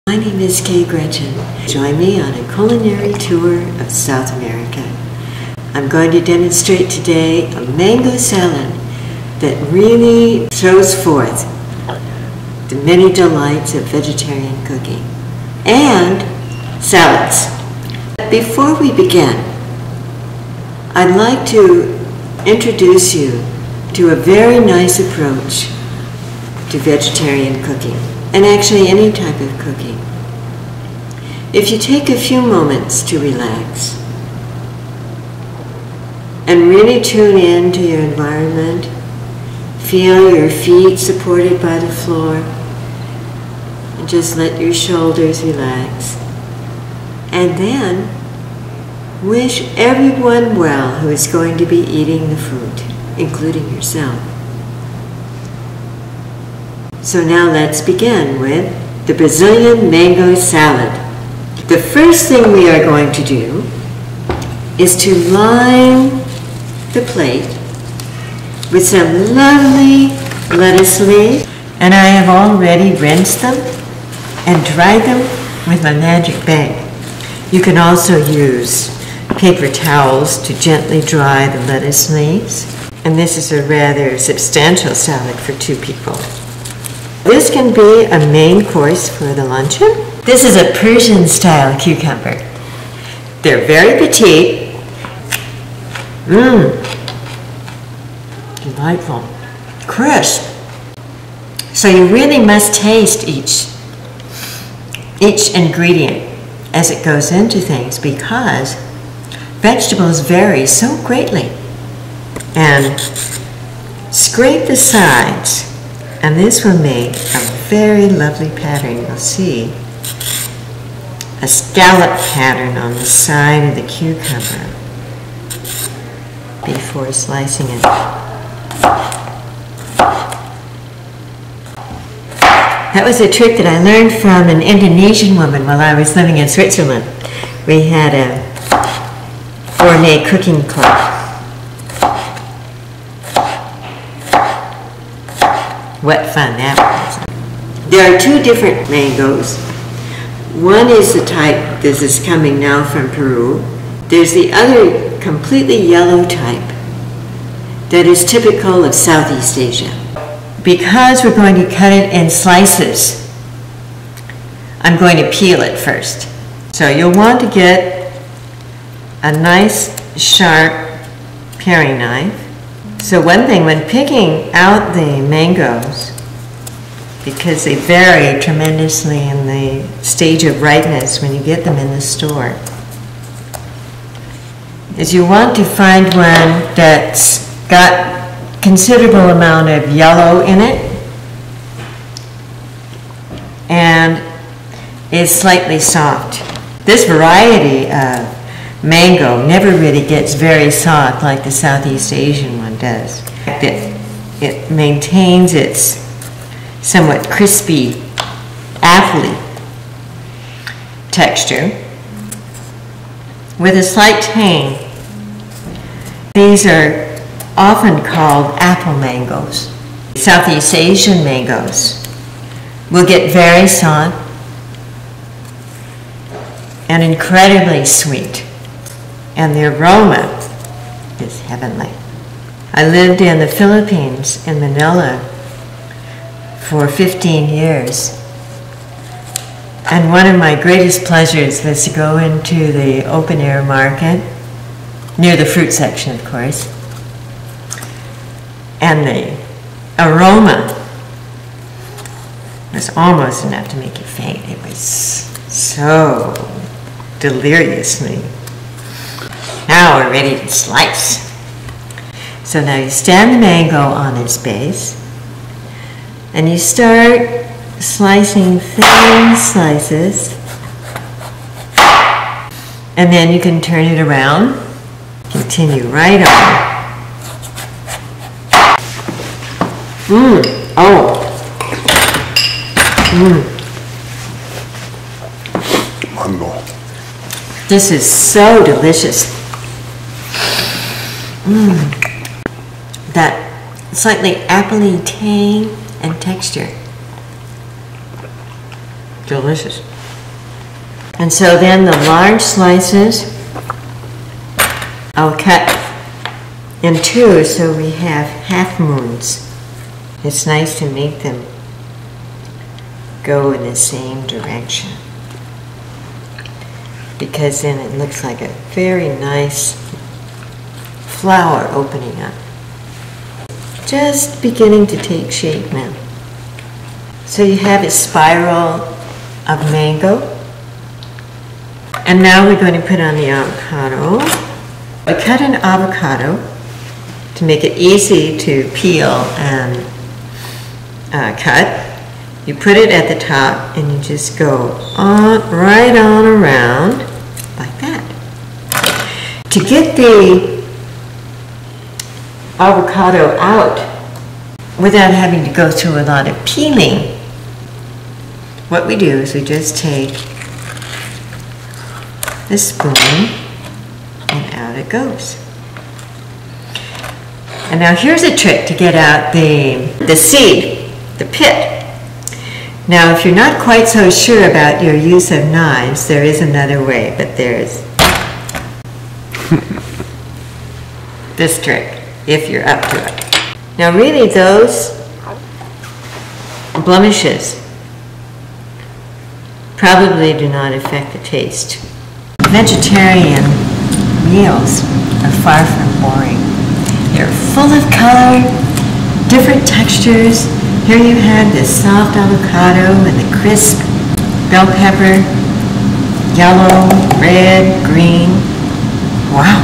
My name is Gretchen. Join me on a culinary tour of South America. I'm going to demonstrate today a mango salad that really shows forth the many delights of vegetarian cooking and salads. Before we begin, I'd like to introduce you to a very nice approach to vegetarian cooking, and actually any type of cooking. If you take a few moments to relax and really tune in to your environment, feel your feet supported by the floor, and just let your shoulders relax, and then wish everyone well who is going to be eating the food, including yourself. So now let's begin with the Brazilian mango salad. The first thing we are going to do is to line the plate with some lovely lettuce leaves, and I have already rinsed them and dried them with my magic bag. You can also use paper towels to gently dry the lettuce leaves, and this is a rather substantial salad for 2 people. This can be a main course for the luncheon. This is a Persian-style cucumber. They're very petite. Delightful. Crisp. So you really must taste each ingredient as it goes into things, because vegetables vary so greatly. And scrape the sides, and this will make a very lovely pattern. You'll see a scallop pattern on the side of the cucumber before slicing it. That was a trick that I learned from an Indonesian woman while I was living in Switzerland. We had a gourmet cooking club. What fun that was. There are 2 different mangoes. One is the type this is coming now from Peru. There's the other completely yellow type that is typical of Southeast Asia. Because we're going to cut it in slices, I'm going to peel it first. So you'll want to get a nice sharp paring knife. So one thing, when picking out the mangoes, because they vary tremendously in the stage of ripeness when you get them in the store, is you want to find one that's got considerable amount of yellow in it and is slightly soft. This variety of mango never really gets very soft like the Southeast Asian one does. It maintains its somewhat crispy, apple-y texture with a slight tang. These are often called apple mangoes. Southeast Asian mangoes will get very soft and incredibly sweet, and the aroma is heavenly. I lived in the Philippines, in Manila, for 15 years, and one of my greatest pleasures was to go into the open-air market, near the fruit section, of course, and the aroma was almost enough to make you faint. It was so deliriously. Now we're ready to slice. So now you stand the mango on its base, and you start slicing thin slices, and then you can turn it around, continue right on. Mango. This is so delicious. That slightly appley tang and texture. Delicious. And so then the large slices I'll cut in two so we have half moons. It's nice to make them go in the same direction, because then it looks like a very nice flower opening up. Just beginning to take shape now. So you have a spiral of mango. And now we're going to put on the avocado. I cut an avocado to make it easy to peel and cut. You put it at the top and you just go on, right on around like that. To get the avocado out without having to go through a lot of peeling, what we do is we just take the spoon and out it goes. And now here's a trick to get out the seed, the pit. Now if you're not quite so sure about your use of knives, there is another way, but there's this trick, if you're up to it. Now really those blemishes probably do not affect the taste. Vegetarian meals are far from boring. They're full of color, different textures. Here you have this soft avocado and the crisp bell pepper, yellow, red, green. Wow.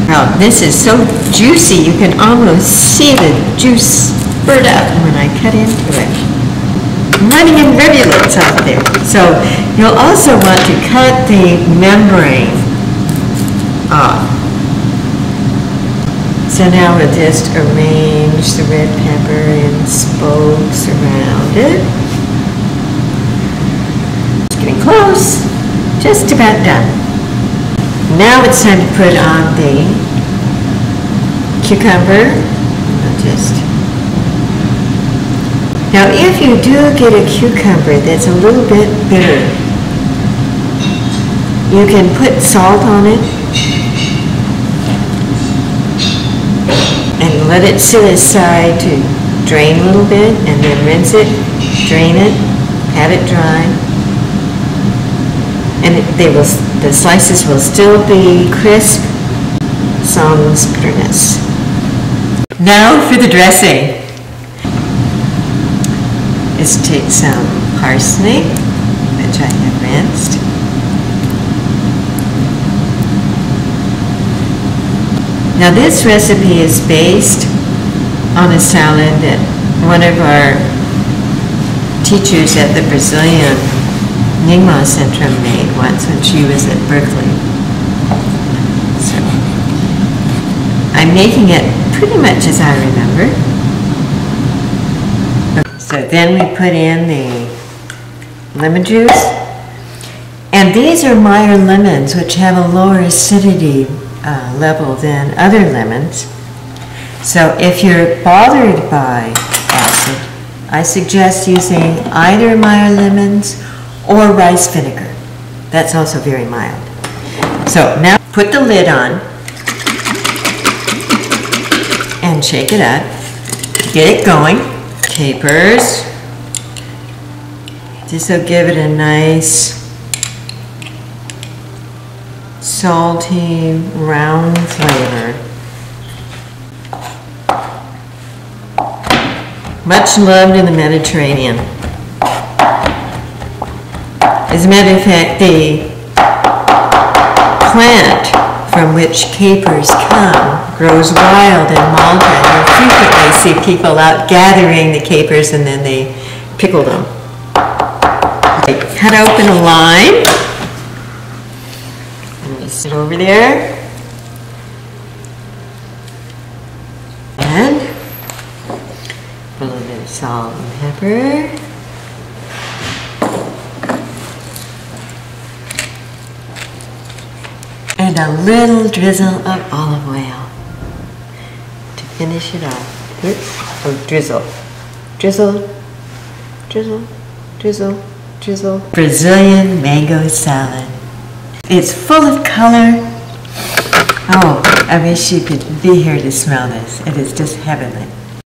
Well, this is so juicy you can almost see the juice spurt out when I cut into it. Running in rivulets out there. So you'll also want to cut the membrane off. So now we'll just arrange the red pepper in spokes around it. It's getting close, just about done. Now it's time to put on the cucumber. Now if you do get a cucumber that's a little bit bitter, you can put salt on it and let it sit aside to drain a little bit, and then rinse it, drain it, have it dry, and the slices will still be crisp, sans bitterness. Now for the dressing. Is take some parsley, which I have rinsed. Now this recipe is based on a salad that one of our teachers at the Brazilian Nyingma Centrum made once when she was at Berkeley. So I'm making it pretty much as I remember. So then we put in the lemon juice. And these are Meyer lemons, which have a lower acidity level than other lemons. So if you're bothered by acid, I suggest using either Meyer lemons or rice vinegar. That's also very mild. So now put the lid on and shake it up. Get it going. Capers. This will give it a nice salty, round flavor. Much loved in the Mediterranean. As a matter of fact, the plant from which capers come grows wild in Malta. You frequently see people out gathering the capers and then they pickle them. Cut open a lime. And we sit over there. And a little bit of salt and pepper. And a little drizzle of olive oil to finish it off. Oops. Oh, drizzle. Drizzle, drizzle, drizzle, drizzle. Brazilian mango salad. It's full of color. Oh, I wish you could be here to smell this. It is just heavenly.